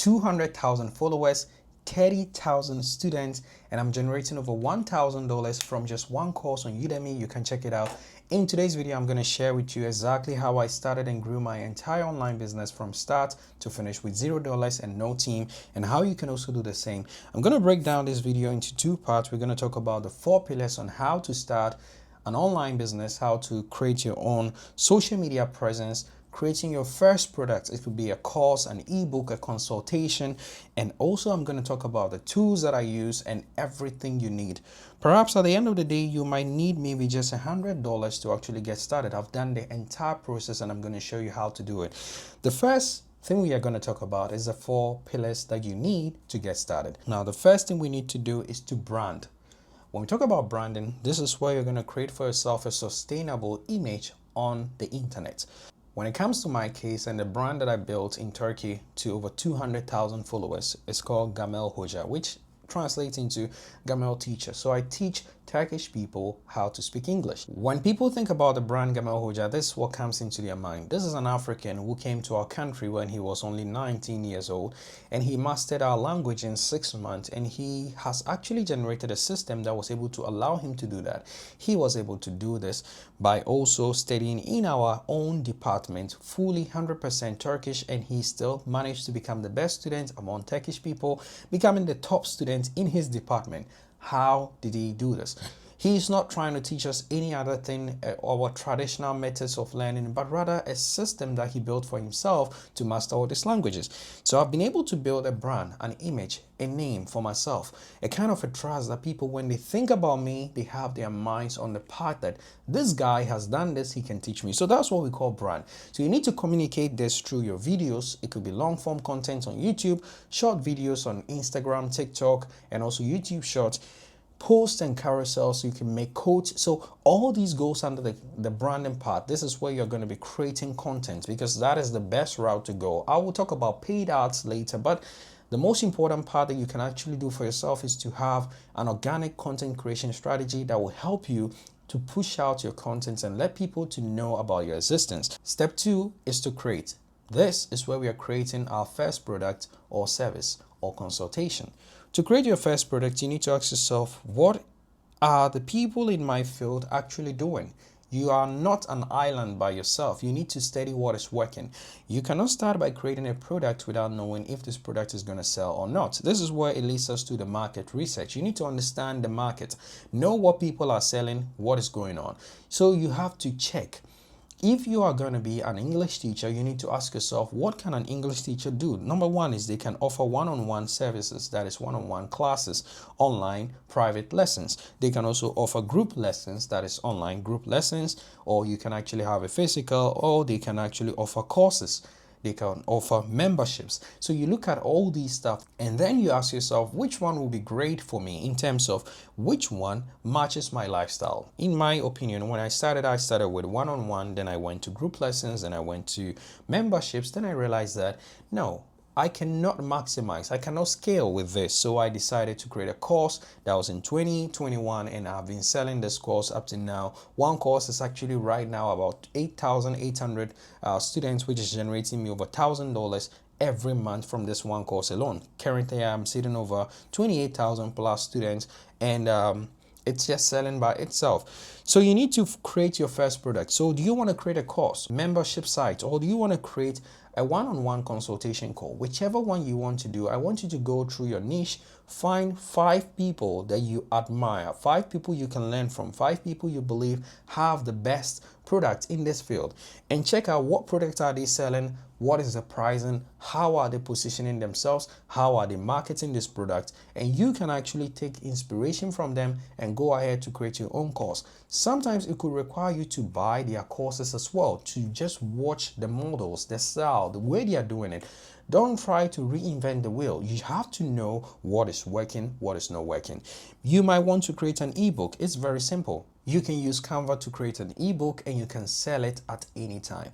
200,000 followers, 30,000 students, and I'm generating over $1,000 from just one course on Udemy. You can check it out. In today's video, I'm going to share with you exactly how I started and grew my entire online business from start to finish with $0 and no team, and how you can also do the same. I'm going to break down this video into two parts. We're going to talk about the 4 pillars on how to start an online business, how to create your own social media presence, creating your first product. It could be a course, an ebook, a consultation, and also I'm going to talk about the tools that I use and everything you need. Perhaps at the end of the day, you might need maybe just $100 to actually get started. I've done the entire process and I'm going to show you how to do it. The first thing we are going to talk about is the 4 pillars that you need to get started. Now, the first thing we need to do is to brand. When we talk about branding, this is where you're going to create for yourself a sustainable image on the internet. When it comes to my case and the brand that I built in Turkey to over 200,000 followers, it's called Gamel Hoca, which translates into Gamel teacher. So I teach Turkish people how to speak English. When people think about the brand Gamel Hoca, this is what comes into their mind. This is an African who came to our country when he was only 19 years old, and he mastered our language in 6 months, and he has actually generated a system that was able to allow him to do that. He was able to do this by also studying in our own department, fully 100% Turkish, and he still managed to become the best student among Turkish people, becoming the top student in his department. How did he do this? He's not trying to teach us any other thing or traditional methods of learning, but rather a system that he built for himself to master all these languages. So I've been able to build a brand, an image, a name for myself, a kind of a trust that people, when they think about me, they have their minds on the part that this guy has done this, he can teach me. So that's what we call brand. So you need to communicate this through your videos. It could be long form content on YouTube, short videos on Instagram, TikTok, and also YouTube Shorts. Posts and carousels, so you can make quotes. So all these goes under the branding part. This is where you're going to be creating content, because that is the best route to go. I will talk about paid ads later, but the most important part that you can actually do for yourself is to have an organic content creation strategy that will help you to push out your content and let people to know about your existence. Step 2 is to create. This is where we are creating our first product or service or consultation. To create your first product, you need to ask yourself, what are the people in my field actually doing? You are not an island by yourself. You need to study what is working. You cannot start by creating a product without knowing if this product is going to sell or not. This is where it leads us to the market research. You need to understand the market, know what people are selling, what is going on. So you have to check. If you are going to be an English teacher, you need to ask yourself, what can an English teacher do? Number one is they can offer one-on-one services, that is one-on-one classes, online private lessons. They can also offer group lessons, that is online group lessons, or you can actually have a physical, or they can actually offer courses. They can offer memberships. So you look at all these stuff and then you ask yourself, which one will be great for me in terms of which one matches my lifestyle. In my opinion, when I started with one-on-one, then I went to group lessons, then I went to memberships. Then I realized that no, I cannot maximize, I cannot scale with this. So I decided to create a course that was in 2021, and I've been selling this course up to now. One course is actually right now about 8,800 students, which is generating me over $1,000 every month from this one course alone. Currently, I'm sitting over 28,000 plus students, and it's just selling by itself. So you need to create your first product. So do you want to create a course, membership site, or do you want to create a one-on-one consultation call? Whichever one you want to do, I want you to go through your niche, find 5 people that you admire, 5 people you can learn from, 5 people you believe have the best product in this field, and check out what products are they selling, what is the pricing, how are they positioning themselves, how are they marketing this product, and you can actually take inspiration from them and go ahead to create your own course. Sometimes it could require you to buy their courses as well, to just watch the models, the style, the way they are doing it. Don't try to reinvent the wheel. You have to know what is working, what is not working. You might want to create an ebook. It's very simple. You can use Canva to create an ebook and you can sell it at any time.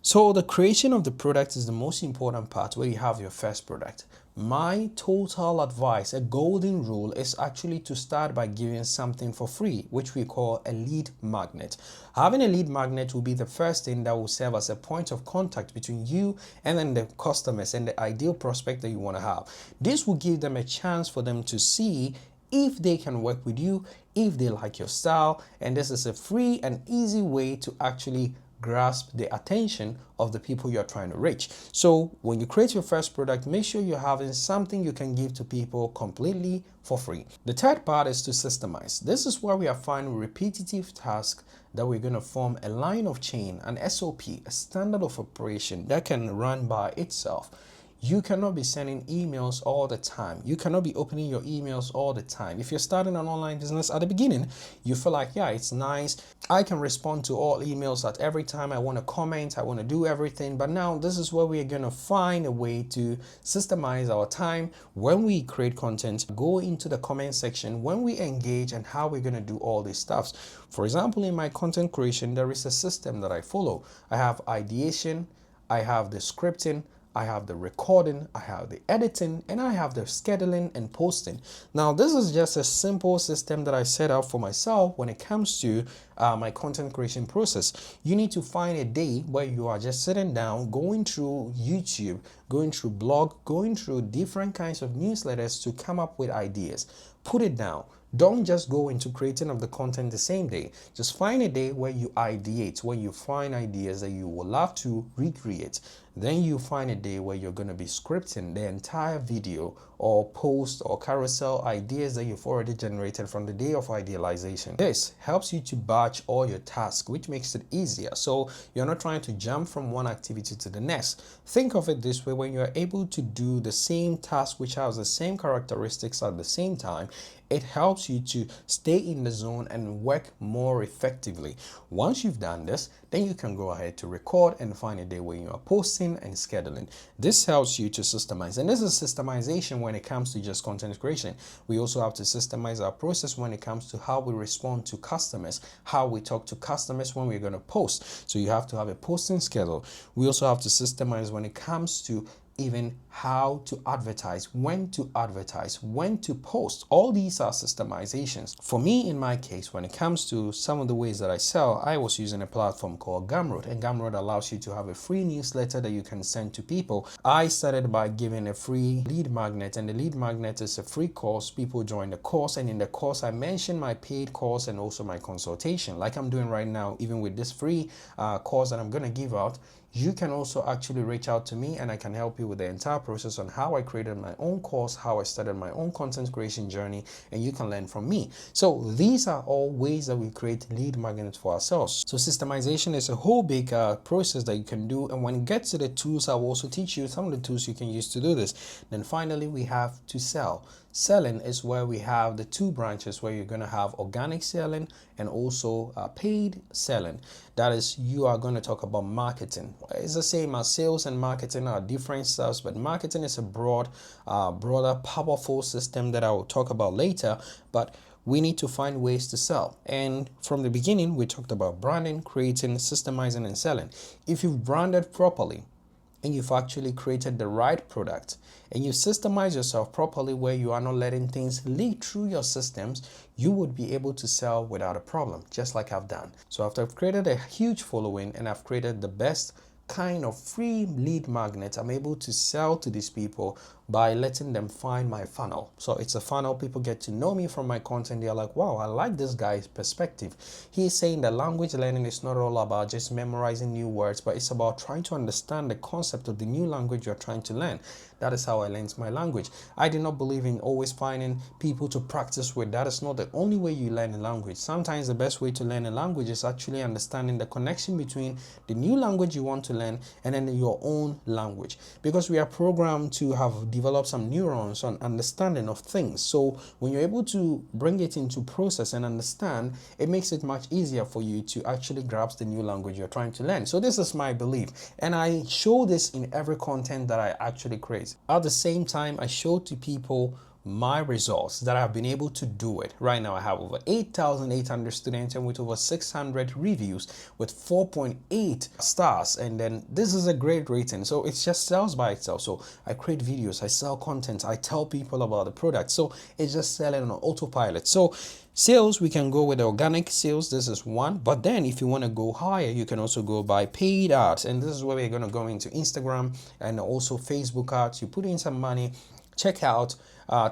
So the creation of the product is the most important part where you have your first product. My total advice, a golden rule, is actually to start by giving something for free, which we call a lead magnet. Having a lead magnet will be the first thing that will serve as a point of contact between you and then the customers and the ideal prospect that you want to have. This will give them a chance for them to see if they can work with you, if they like your style, and this is a free and easy way to actually grasp the attention of the people you're trying to reach. So when you create your first product, make sure you're having something you can give to people completely for free. The third part is to systemize. This is where we are finding repetitive tasks that we're going to form a line of chain, an SOP, a standard of operation that can run by itself. You cannot be sending emails all the time. You cannot be opening your emails all the time. If you're starting an online business at the beginning, you feel like, yeah, it's nice. I can respond to all emails at every time. I want to comment. I want to do everything. But now this is where we are going to find a way to systemize our time. When we create content, go into the comment section when we engage and how we're going to do all these stuffs. For example, in my content creation, there is a system that I follow. I have ideation, I have the scripting, I have the recording, I have the editing, and I have the scheduling and posting. Now, this is just a simple system that I set up for myself when it comes to my content creation process. You need to find a day where you are just sitting down, going through YouTube, going through blog, going through different kinds of newsletters to come up with ideas. Put it down. Don't just go into creating of the content the same day. Just find a day where you ideate, where you find ideas that you will love to recreate. Then you find a day where you're going to be scripting the entire video or post or carousel ideas that you've already generated from the day of idealization. This helps you to batch all your tasks, which makes it easier. So you're not trying to jump from one activity to the next. Think of it this way: when you're able to do the same task which has the same characteristics at the same time, it helps you to stay in the zone and work more effectively. Once you've done this, then you can go ahead to record and find a day where you are posting and scheduling. This helps you to systemize, and this is systemization when it comes to just content creation. We also have to systemize our process when it comes to how we respond to customers, how we talk to customers when we're going to post. So you have to have a posting schedule. We also have to systemize when it comes to even how to advertise, when to post. All these are systemizations. For me, in my case, when it comes to some of the ways that I sell, I was using a platform called Gumroad, and Gumroad allows you to have a free newsletter that you can send to people. I started by giving a free lead magnet, and the lead magnet is a free course. People join the course, and in the course I mentioned my paid course and also my consultation, like I'm doing right now. Even with this free course that I'm going to give out, you can also actually reach out to me and I can help you with the entire process on how I created my own course, how I started my own content creation journey, and you can learn from me. So these are all ways that we create lead magnets for ourselves. So systemization is a whole big process that you can do, and when it gets to the tools, I will also teach you some of the tools you can use to do this. Then finally, we have to sell. Selling is where we have the two branches, where you're going to have organic selling and also paid selling. That is, you are going to talk about marketing. It's the same as sales and marketing are different stuff, but marketing is a broader, powerful system that I will talk about later. But we need to find ways to sell. And from the beginning, we talked about branding, creating, systemizing, and selling. If you've branded properly, and you've actually created the right product, and you systemize yourself properly where you are not letting things leak through your systems, you would be able to sell without a problem, just like I've done. So after I've created a huge following and I've created the best kind of free lead magnet, I'm able to sell to these people by letting them find my funnel. So it's a funnel. People get to know me from my content. They're like, wow, I like this guy's perspective. He's saying that language learning is not all about just memorizing new words, but it's about trying to understand the concept of the new language you're trying to learn. That is how I learned my language. I do not believe in always finding people to practice with. That is not the only way you learn a language. Sometimes the best way to learn a language is actually understanding the connection between the new language you want to learn and then your own language, because we are programmed to have developed some neurons on understanding of things. So when you're able to bring it into process and understand, it makes it much easier for you to actually grasp the new language you're trying to learn. So this is my belief, and I show this in every content that I actually create. At the same time, I show to people my results that I've been able to do it. Right now I have over 8,800 students and with over 600 reviews with 4.8 stars, and then this is a great rating, so it just sells by itself. So I create videos, I sell content, I tell people about the product, so it's just selling on autopilot. So sales, we can go with organic sales. This is one, but then if you want to go higher, you can also go by paid ads, and this is where we're going to go into Instagram and also Facebook ads. You put in some money, check out,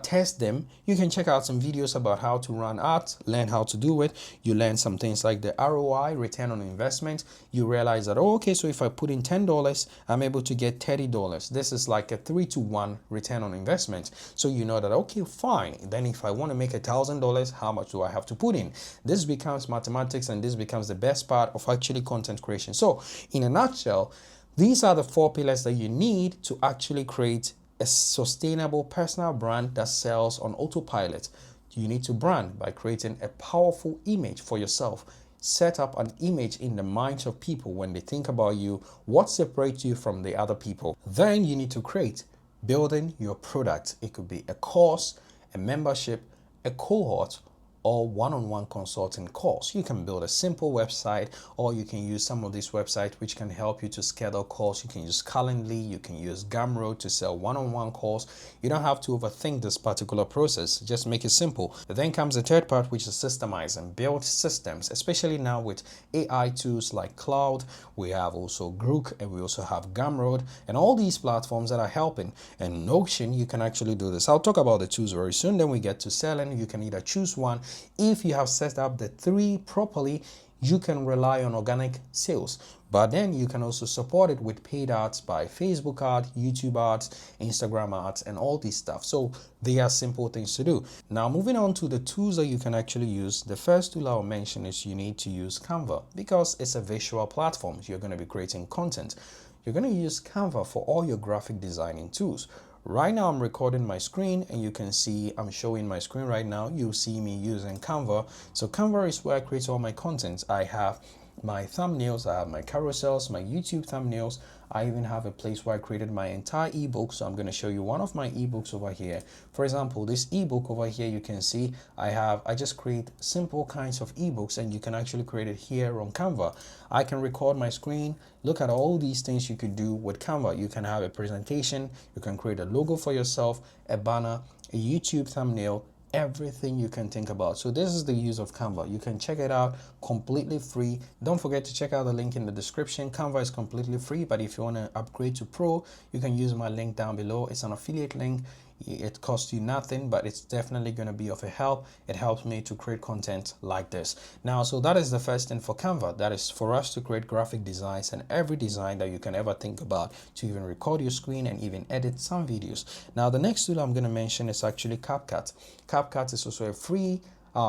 test them. You can check out some videos about how to run ads, learn how to do it. You learn some things like the ROI, return on investment. You realize that, oh, okay, so if I put in $10, I'm able to get $30. This is like a 3-to-1 return on investment. So you know that, okay, fine. Then if I want to make $1,000, how much do I have to put in? This becomes mathematics, and this becomes the best part of actually content creation. So in a nutshell, these are the 4 pillars that you need to actually create a sustainable personal brand that sells on autopilot. You need to brand by creating a powerful image for yourself. Set up an image in the minds of people when they think about you, what separates you from the other people. Then you need to create building your product. It could be a course, a membership, a cohort, or one-on-one consulting course. You can build a simple website, or you can use some of these websites which can help you to schedule calls. You can use Calendly, you can use Gumroad to sell one-on-one calls. You don't have to overthink this particular process. Just make it simple. Then comes the third part, which is systemize and build systems, especially now with AI tools like Cloud. We have also Grook, and we also have Gumroad, and all these platforms that are helping. And Notion, you can actually do this. I'll talk about the tools very soon. Then we get to selling. You can either choose one. If you have set up the 3 properly, you can rely on organic sales, but then you can also support it with paid ads by Facebook ads, YouTube ads, Instagram ads, and all this stuff. So they are simple things to do. Now moving on to the tools that you can actually use. The first tool I'll mention is you need to use Canva, because it's a visual platform. You're going to be creating content. You're going to use Canva for all your graphic designing tools. Right now I'm recording my screen, and you can see I'm showing my screen right now. You'll see me using Canva. So Canva is where I create all my content. I have my thumbnails, I have my carousels, my YouTube thumbnails. I even have a place where I created my entire ebook. So I'm going to show you one of my ebooks over here. For example, this ebook over here, you can see I just create simple kinds of ebooks, and you can actually create it here on Canva. I can record my screen. Look at all these things you could do with Canva. You can have a presentation, you can create a logo for yourself, a banner, a YouTube thumbnail, everything you can think about. So this is the use of Canva. You can check it out completely free. Don't forget to check out the link in the description. Canva is completely free, but if you want to upgrade to Pro, you can use my link down below. It's an affiliate link. It costs you nothing, but it's definitely going to be of a help. It helps me to create content like this. Now, so that is the first thing for Canva. That is for us to create graphic designs and every design that you can ever think about, to even record your screen and even edit some videos. Now, the next tool I'm going to mention is actually CapCut. CapCut is also a free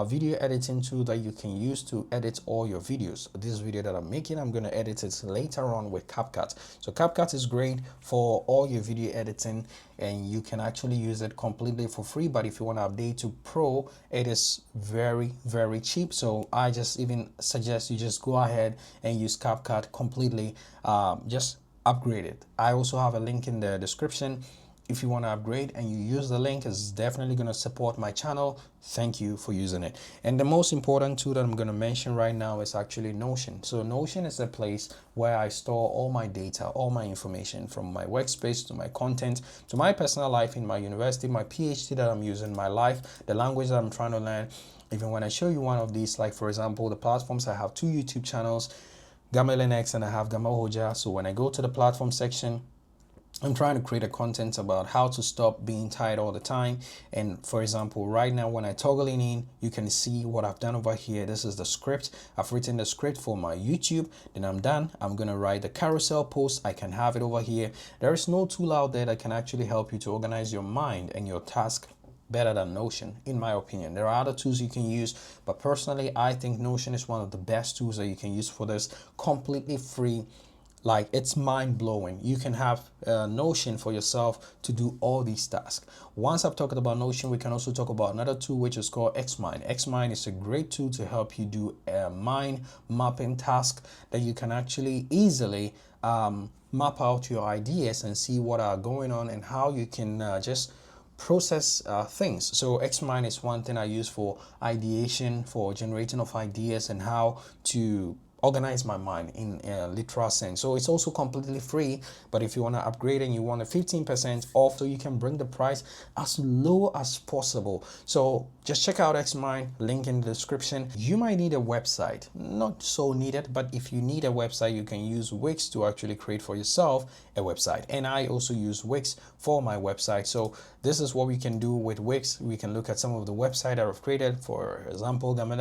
video editing tool that you can use to edit all your videos. This video that I'm making, I'm going to edit it later on with CapCut. So CapCut is great for all your video editing, and you can actually use it completely for free. But if you want to update to Pro, it is very, very cheap. So I just even suggest you just go ahead and use CapCut completely. Just upgrade it. I also have a link in the description. If you want to upgrade and you use the link, it's definitely going to support my channel. Thank you for using it. And the most important tool that I'm going to mention right now is actually Notion. So Notion is a place where I store all my data, all my information, from my workspace to my content, to my personal life in my university, my PhD that I'm using, my life, the language that I'm trying to learn. Even when I show you one of these, like for example, the platforms, I have 2 YouTube channels, GamaLNX and I have Gamahoja. So when I go to the platform section, I'm trying to create a content about how to stop being tired all the time. And for example, right now when I toggle in, you can see what I've done over here. This is the script. I've written the script for my YouTube. Then I'm done. I'm going to write the carousel post. I can have it over here. There is no tool out there that can actually help you to organize your mind and your task better than Notion, in my opinion. There are other tools you can use, but personally, I think Notion is one of the best tools that you can use for this, completely free. Like, it's mind-blowing. You can have Notion for yourself to do all these tasks. Once I've talked about Notion, we can also talk about another tool which is called Xmind. Xmind is a great tool to help you do a mind mapping task that you can actually easily map out your ideas and see what are going on and how you can just process things. So Xmind is one thing I use for ideation, for generating of ideas, and how to organize my mind in a literal sense. So it's also completely free, but if you want to upgrade and you want a 15% off, so you can bring the price as low as possible. So just check out Xmind, link in the description. You might need a website, not so needed, but if you need a website, you can use Wix to actually create for yourself a website. And I also use Wix for my website. So this is what we can do with Wix. We can look at some of the website that I've created, for example, Gamma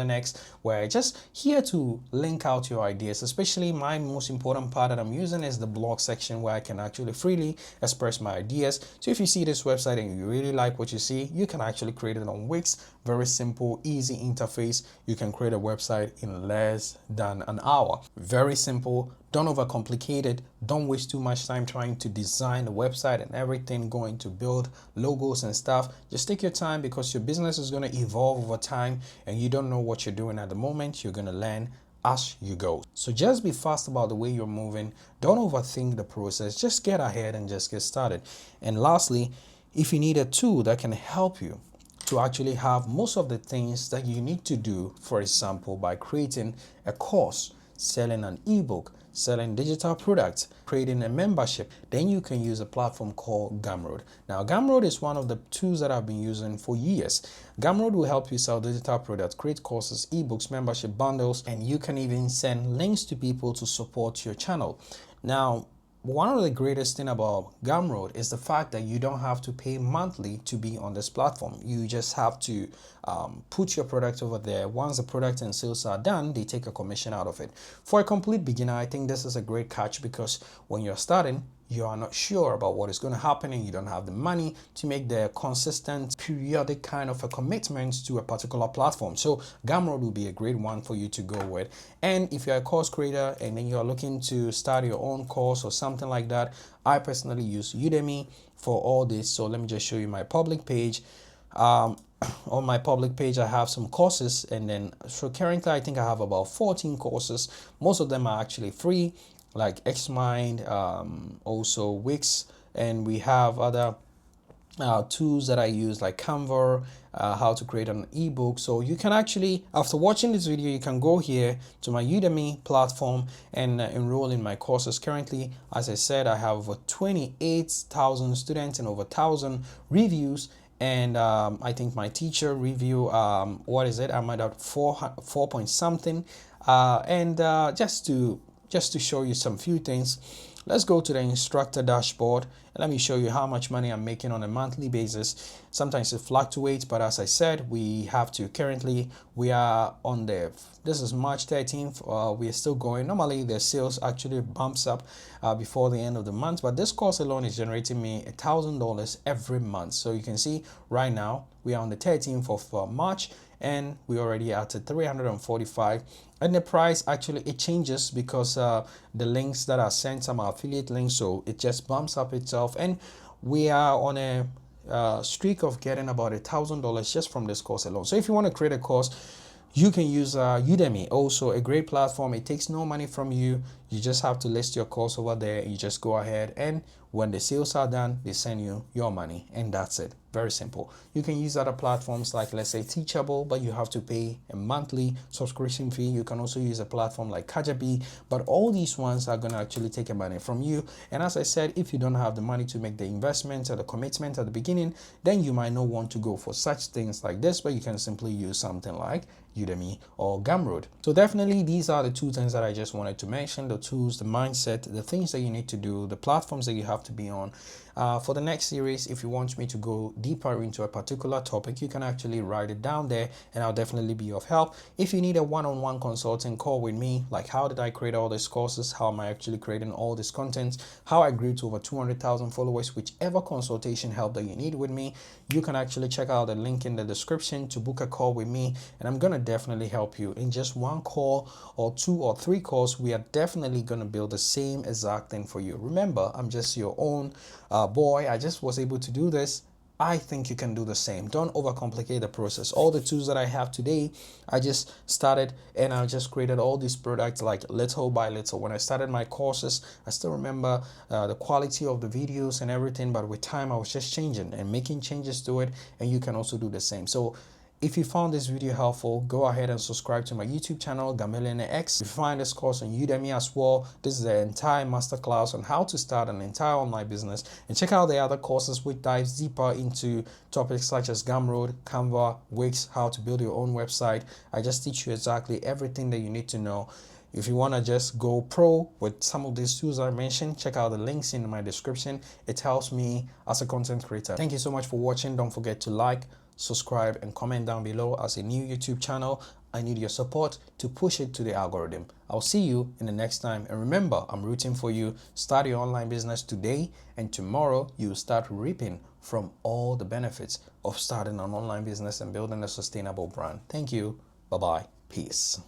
where I just here to link out your ideas. Especially my most important part that I'm using is the blog section, where I can actually freely express my ideas. So if you see this website and you really like what you see, you can actually create it on Wix. Very simple, easy interface. You can create a website in less than an hour. Very simple. Don't overcomplicate it. Don't waste too much time trying to design the website and everything, going to build logos and stuff. Just take your time, because your business is going to evolve over time and you don't know what you're doing at the moment. You're going to learn as you go. So just be fast about the way you're moving. Don't overthink the process. Just get ahead and just get started. And lastly, if you need a tool that can help you to actually have most of the things that you need to do, for example, by creating a course, selling an ebook, selling digital products, creating a membership, then you can use a platform called Gumroad. Now, Gumroad is one of the tools that I've been using for years. Gumroad will help you sell digital products, create courses, ebooks, membership bundles, and you can even send links to people to support your channel. Now, one of the greatest thing about Gumroad is the fact that you don't have to pay monthly to be on this platform. You just have to put your product over there. Once the product and sales are done, they take a commission out of it. For a complete beginner, I think this is a great catch, because when you're starting, you are not sure about what is going to happen and you don't have the money to make the consistent, periodic kind of a commitment to a particular platform. So Gumroad will be a great one for you to go with. And if you're a course creator and then you're looking to start your own course or something like that, I personally use Udemy for all this. So let me just show you my public page. On my public page, I have some courses, and then so currently I think I have about 14 courses. Most of them are actually free, like Xmind, also Wix, and we have other tools that I use like Canva, how to create an ebook. So you can actually, after watching this video, you can go here to my Udemy platform and enroll in my courses. Currently, as I said, I have over 28,000 students and over 1,000 reviews. And I think my teacher review, what is it? I'm at 4 point something. Just to show you some few things, let's go to the instructor dashboard and let me show you how much money I'm making on a monthly basis. Sometimes it fluctuates, but as I said, we have to, currently we are on this is March 13th. We are still going. Normally the sales actually bumps up before the end of the month, but this course alone is generating me $1,000 every month. So you can see right now we are on the 13th of March, and we're already at 345. And the price actually it changes because the links that are sent, some are affiliate links, so it just bumps up itself. And we are on a streak of getting about $1,000 just from this course alone. So if you want to create a course, you can use Udemy, also a great platform. It takes no money from you. You just have to list your course over there. You just go ahead, and when the sales are done, they send you your money, and that's it. Very simple. You can use other platforms like, let's say, Teachable, but you have to pay a monthly subscription fee. You can also use a platform like Kajabi, but all these ones are going to actually take money from you. And as I said, if you don't have the money to make the investment or the commitment at the beginning, then you might not want to go for such things like this, but you can simply use something like Udemy or Gumroad. So definitely these are the two things that I just wanted to mention: the tools, the mindset, the things that you need to do, the platforms that you have to be on. For the next series, if you want me to go deeper into a particular topic, you can actually write it down there and I'll definitely be of help. If you need a one-on-one consulting call with me, like how did I create all these courses, how am I actually creating all this content, how I grew to over 200,000 followers, whichever consultation help that you need with me, you can actually check out the link in the description to book a call with me, and I'm gonna definitely help you. In just one call or 2 or 3 calls, we are definitely gonna build the same exact thing for you. Remember, I'm just your own boy. I just was able to do this I think you can do the same. Don't overcomplicate the process. All the tools that I have today, I just started and I just created all these products like little by little. When I started my courses, I still remember the quality of the videos and everything, but with time I was just changing and making changes to it, and you can also do the same. So if you found this video helpful, go ahead and subscribe to my YouTube channel, Gamillionaire X. If you find this course on Udemy as well, this is the entire masterclass on how to start an entire online business. And check out the other courses which dives deeper into topics such as Gumroad, Canva, Wix, how to build your own website. I just teach you exactly everything that you need to know. If you want to just go pro with some of these tools I mentioned, check out the links in my description. It helps me as a content creator. Thank you so much for watching. Don't forget to like, subscribe, and comment down below. As a new YouTube channel, I need your support to push it to the algorithm. I'll see you in the next time. And remember, I'm rooting for you. Start your online business today, and tomorrow you'll start reaping from all the benefits of starting an online business and building a sustainable brand. Thank you. Bye-bye. Peace.